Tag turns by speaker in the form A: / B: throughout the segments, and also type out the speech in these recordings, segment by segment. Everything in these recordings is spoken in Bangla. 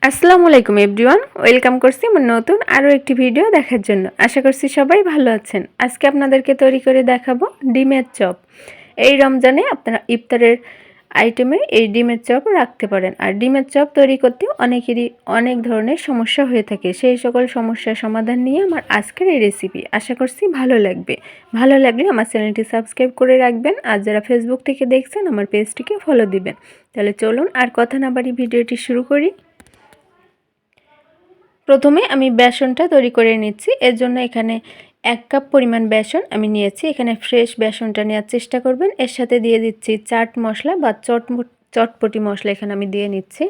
A: আসসালামু আলাইকুম এভরিওয়ান, ওয়েলকাম করছি আমার নতুন আরও একটি ভিডিও দেখার জন্য। আশা করছি সবাই ভালো আছেন। আজকে আপনাদেরকে তৈরি করে দেখাবো ডিমের চপ। এই রমজানে আপনারা ইফতারের আইটেমে এই ডিমের চপ রাখতে পারেন। আর ডিমের চপ তৈরি করতেও অনেকেরই অনেক ধরনের সমস্যা হয়ে থাকে। সেই সকল সমস্যার সমাধান নিয়ে আমার আজকের এই রেসিপি। আশা করছি ভালো লাগবে। ভালো লাগলে আমার চ্যানেলটি সাবস্ক্রাইব করে রাখবেন। আর যারা ফেসবুক থেকে দেখছেন আমার পেজটিকে ফলো দিবেন। তাহলে চলুন আর কথা না বাড়ি ভিডিওটি শুরু করি। প্রথমে আমি বেসনটা তৈরি করে নিচ্ছি। এর জন্য এখানে 1 কাপ পরিমাণ বেসন আমি নিয়েছি। এখানে ফ্রেশ বেসনটা নেওয়ার চেষ্টা করবেন। এর সাথে দিয়ে দিচ্ছি চাট মশলা বা চটপটি মশলা এখানে আমি দিয়ে নিচ্ছি।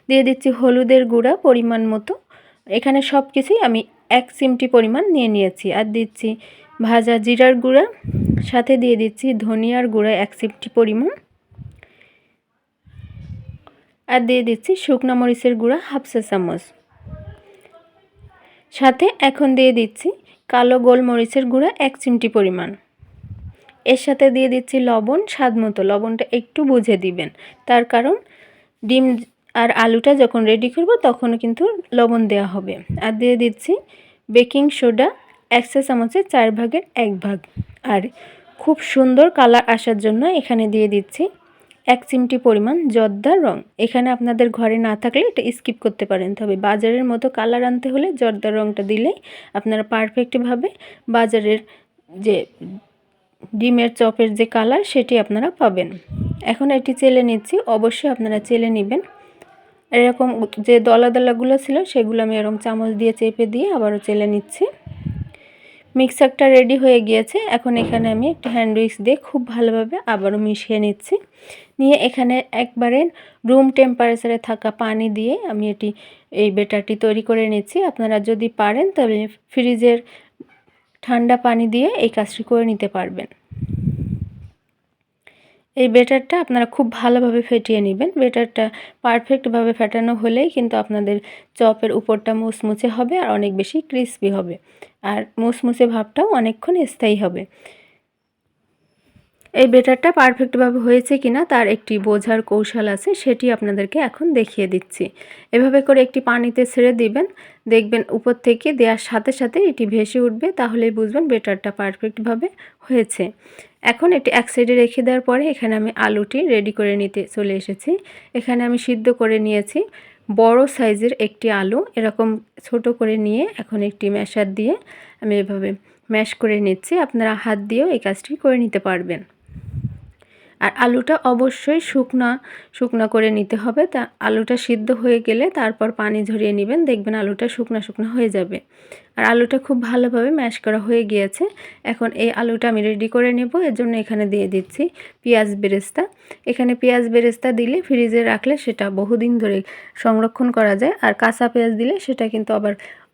A: দিয়ে দিচ্ছি হলুদের গুঁড়া পরিমাণ মতো। এখানে সব কিছুই আমি 1 চিমটি পরিমাণ নিয়ে নিয়েছি। আর দিচ্ছি ভাজা জিরার গুঁড়া, সাথে দিয়ে দিচ্ছি ধনিয়ার গুঁড়া 1 চিমটি পরিমাণ, আর দিয়ে দিচ্ছি শুকনো মরিচের গুঁড়া 1/2 চা চামচ। সাথে এখন দিয়ে দিচ্ছি কালো গোলমরিচের গুঁড়া 1 চিমটি পরিমাণ। এর সাথে দিয়ে দিচ্ছি লবণ স্বাদ মতো। লবণটা একটু বুঝে দিবেন, তার কারণ ডিম আর আলুটা যখন রেডি করব তখন কিন্তু লবণ দেওয়া হবে। আর দিয়ে দিচ্ছি বেকিং সোডা 1 চা চামচের 4 ভাগের 1 ভাগ। আর খুব সুন্দর কালার আসার জন্য এখানে দিয়ে দিচ্ছি 1 চিমটি পরিমাণ জর্দার রং। এখানে আপনাদের ঘরে না থাকলে এটা স্কিপ করতে পারেন, তবে বাজারের মতো কালার আনতে হলে জর্দার রংটা দিলেই আপনারা পারফেক্টভাবে বাজারের যে ডিমের চপের যে কালার সেটি আপনারা পাবেন। এখন এটি চেলে নিচ্ছি। অবশ্যই আপনারা চেলে নেবেন। এরকম যে দলা দলাগুলো ছিল সেগুলো আমি এরকম চামচ দিয়ে চেপে দিয়ে আবারও চেলে নিচ্ছি। মিক্সারটা রেডি হয়ে গিয়েছে। এখন এখানে আমি একটা হ্যান্ড উইক্স দিয়ে খুব ভালোভাবে আবারও মিশিয়ে নিচ্ছি। নিয়ে এখানে একবারে রুম টেম্পারেচারে থাকা পানি দিয়ে আমি এই ব্যাটারটি তৈরি করে নিচ্ছি। আপনারা যদি পারেন তবে ফ্রিজের ঠান্ডা পানি দিয়ে এই কাজটি করে নিতে পারবেন। এই ব্যাটারটা আপনারা খুব ভালোভাবে ফেটিয়ে নেবেন। ব্যাটারটা পারফেক্টভাবে ফেটানো হলেই কিন্তু আপনাদের চপের উপরটা মুচমুচে হবে আর অনেক বেশি ক্রিস্পি হবে, আর মুচমুচে ভাবটাও অনেকক্ষণ স্থায়ী হবে। এই ব্যাটারটা পারফেক্টভাবে হয়েছে কিনা তার একটি বোঝার কৌশল আছে, সেটি আপনাদেরকে এখন দেখিয়ে দিচ্ছি। এভাবে করে একটি পানিতে ছেড়ে দিবেন, দেখবেন উপর থেকে দেওয়ার সাথে সাথে এটি ভেসে উঠবে, তাহলেই বুঝবেন ব্যাটারটা পারফেক্টভাবে হয়েছে। এখন এটি এক সাইডে রেখে দেওয়ার পরে এখানে আমি আলুটি রেডি করে নিতে চলে এসেছি। এখানে আমি সিদ্ধ করে নিয়েছি বড় সাইজের একটি আলু। এরকম ছোট করে নিয়ে এখন একটি ম্যাশার দিয়ে আমি এভাবে ম্যাশ করে নিচ্ছি। আপনারা হাত দিয়েও এই কাজটি করে নিতে পারবেন। আর আলুটা অবশ্যই শুকনা করে নিতে হবে। তা আলুটা সিদ্ধ হয়ে গেলে তারপর পানি ঝরিয়ে নেবেন, দেখবেন আলুটা শুকনা হয়ে যাবে। আর আলুটা খুব ভালোভাবে ম্যাশ করা হয়ে গিয়েছে। এখন এই আলুটা আমি রেডি করে নেব। এর জন্য এখানে দিয়ে দিচ্ছি পেঁয়াজ বেরেস্তা। এখানে পেঁয়াজ বেরেস্তা দিলে ফ্রিজে রাখলে সেটা বহুদিন ধরে সংরক্ষণ করা যায়, আর কাঁচা পেঁয়াজ দিলে সেটা কিন্তু আবার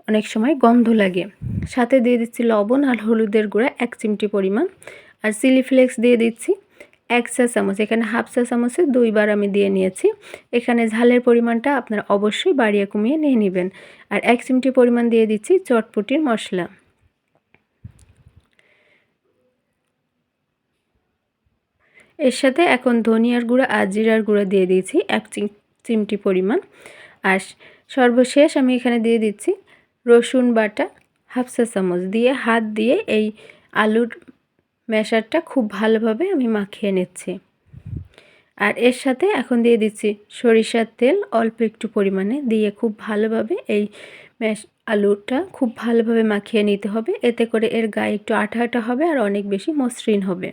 A: অনেক সময় গন্ধ লাগে। সাথে দিয়ে দিচ্ছি লবণ আর হলুদের গুঁড়া 1 চিমটি পরিমাণ, আর চিলি ফ্লেক্স দিয়ে দিচ্ছি 1 চা চামচ। এখানে 1/2 চা চামচে 2 বার আমি দিয়ে নিয়েছি। এখানে ঝালের পরিমাণটা আপনারা অবশ্যই বাড়িয়ে কমিয়ে নিয়ে নেবেন। আর 1 চিমটি পরিমাণ দিয়ে দিচ্ছি চটপটির মশলা। এর সাথে এখন ধনিয়ার গুঁড়া আর জিরার গুঁড়া দিয়ে দিয়েছি 1 চিমটি পরিমাণ। আর সর্বশেষ আমি এখানে দিয়ে দিচ্ছি রসুন বাটা 1/2 চা চামচ। দিয়ে হাত দিয়ে এই আলুর ম্যাশারটা খুব ভালোভাবে আমি মাখিয়ে নিচ্ছি। আর এর সাথে এখন দিয়ে দিচ্ছি সরিষার তেল অল্প একটু পরিমাণে, দিয়ে খুব ভালোভাবে এই আলুটা খুব ভালোভাবে মাখিয়ে নিতে হবে। এতে করে এর গায়ে একটু আঠা আঠা হবে আর অনেক বেশি মসৃণ হবে।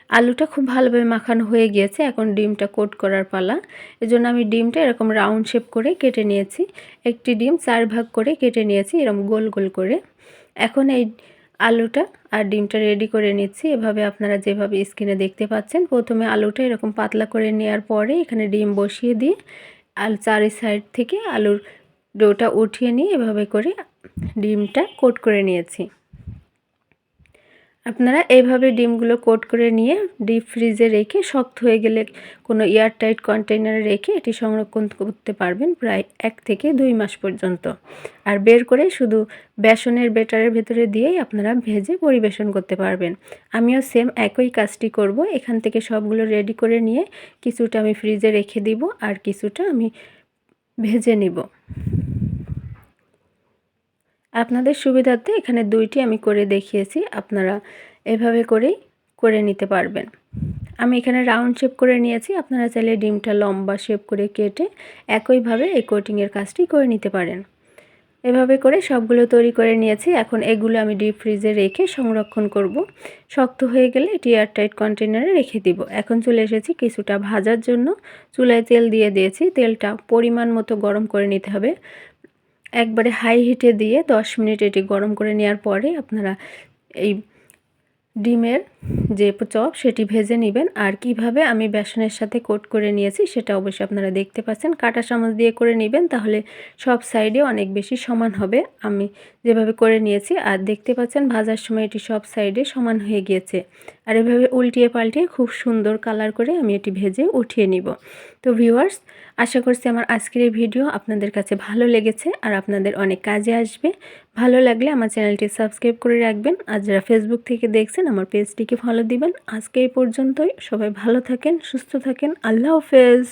A: আলুটা খুব ভালোভাবে মাখানো হয়ে গিয়েছে। এখন ডিমটা কোট করার পালা। এজন্য আমি ডিমটা এরকম রাউন্ড শেপ করে কেটে নিয়েছি। একটি ডিম 4 ভাগ করে কেটে নিয়েছি এরকম গোল গোল করে। এখন এই আলুটা আর ডিমটা রেডি করে নিচ্ছি। এভাবে আপনারা যেভাবে স্ক্রিনে দেখতে পাচ্ছেন, প্রথমে আলুটা এরকম পাতলা করে নেওয়ার পরে এখানে ডিম বসিয়ে দিয়ে চারি সাইড থেকে আলুর ডোটা উঠিয়ে নিয়ে এভাবে করে ডিমটা কোট করে নিয়েছি। আপনারা এইভাবে ডিমগুলো কোট করে নিয়ে ডিপ ফ্রিজে রেখে শক্ত হয়ে গেলে কোনো এয়ারটাইট কন্টেইনারে রেখে এটি সংরক্ষণ করতে পারবেন প্রায় 1 থেকে 2 মাস পর্যন্ত। আর বের করে শুধু বেসনের ব্যাটারের ভেতরে দিয়েই আপনারা ভেজে পরিবেশন করতে পারবেন। আমিও সেম একই কাজটি করব। এখান থেকে সবগুলো রেডি করে নিয়ে কিছুটা আমি ফ্রিজে রেখে দিব আর কিছুটা আমি ভেজে নিব। আপনাদের সুবিধার্থে এখানে 2টি আমি করে দেখিয়েছি, আপনারা এভাবে করেই করে নিতে পারবেন। আমি এখানে রাউন্ড শেপ করে নিয়েছি, আপনারা চাইলে ডিমটা লম্বা শেপ করে কেটে একইভাবে এই কোটিংয়ের কাজটি করে নিতে পারেন। এভাবে করে সবগুলো তৈরি করে নিয়েছি। এখন এগুলো আমি ডিপ ফ্রিজে রেখে সংরক্ষণ করব। শক্ত হয়ে গেলে এটি এয়ারটাইট কন্টেনারে রেখে দিব। এখন চলে এসেছি কিছুটা ভাজার জন্য। চুলায় তেল দিয়ে দিয়েছি, তেলটা পরিমাণ মতো গরম করে নিতে হবে। একবারে হাই হিটে দিয়ে 10 মিনিট এটি গরম করে নেওয়ার পরে আপনারা এই ডিমের যে চপ সেটি ভেজে নেবেন। আর কিভাবে আমি বেসনের সাথে কোট করে নিয়েছি সেটা অবশ্যই আপনারা দেখতে পাচ্ছেন। কাঁটা চামচ দিয়ে করে নেবেন, তাহলে সব সাইডে অনেক বেশি সমান হবে। আমি যেভাবে করে নিয়েছি আর দেখতে পাচ্ছেন ভাজার সময় এটি সব সাইডে সমান হয়ে গিয়েছে। আর এভাবে উল্টিয়ে পাল্টিয়ে খুব সুন্দর কালার করে আমি এটি ভেজে উঠিয়ে নিব। তো ভিউয়ার্স, আশা করছি আমার আজকের এই ভিডিও আপনাদের কাছে ভালো লেগেছে আর আপনাদের অনেক কাজে আসবে। ভালো লাগলে আমার চ্যানেলটি সাবস্ক্রাইব করে রাখবেন। আর যারা ফেসবুক থেকে দেখছেন আমার পেজটিকে ফলো দিবেন। আজকে এই পর্যন্তই। সবাই ভালো থাকেন, সুস্থ থাকেন। আল্লাহ হাফেজ।